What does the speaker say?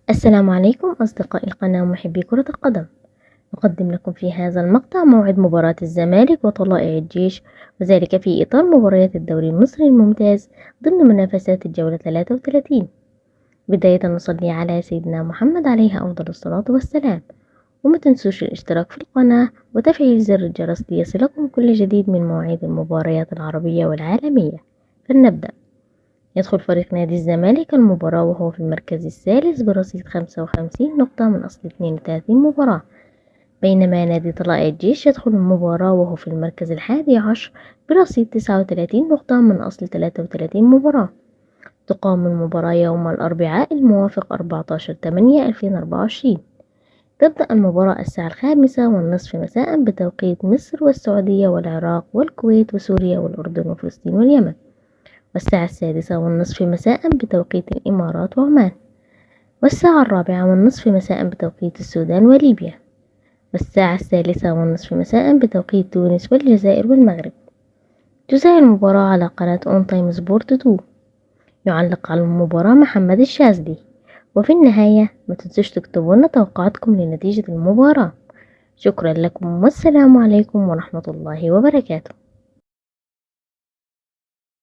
السلام عليكم أصدقائي القناة ومحبي كرة القدم. نقدم لكم في هذا المقطع موعد مباراة الزمالك وطلائع الجيش، وذلك في إطار مباريات الدوري المصري الممتاز ضمن منافسات الجولة 33. بداية نصلي على سيدنا محمد عليه أفضل الصلاة والسلام، وما تنسوش الاشتراك في القناة وتفعيل زر الجرس ليصلكم كل جديد من مواعيد المباريات العربية والعالمية. فلنبدأ. يدخل فريق نادي الزمالك المباراة وهو في المركز الثالث برصيد 55 نقطة من أصل 32 مباراة، بينما نادي طلائع الجيش يدخل المباراة وهو في المركز ال11 برصيد 39 نقطة من أصل 33 مباراة. تقام المباراة يوم الأربعاء الموافق 14/8/2024. تبدأ المباراة الساعة 5:30 مساء بتوقيت مصر والسعودية والعراق والكويت وسوريا والأردن وفلسطين واليمن، والساعة 6:30 مساء بتوقيت الإمارات وعمان، والساعة 4:30 مساء بتوقيت السودان وليبيا، والساعة 3:30 مساء بتوقيت تونس والجزائر والمغرب. تذاع المباراة على قناة أون تايم سبورت 2. يعلق على المباراة محمد الشاذلي. وفي النهاية ما تنسوش تكتبوا لنا توقعاتكم لنتيجة المباراة. شكرا لكم والسلام عليكم ورحمة الله وبركاته.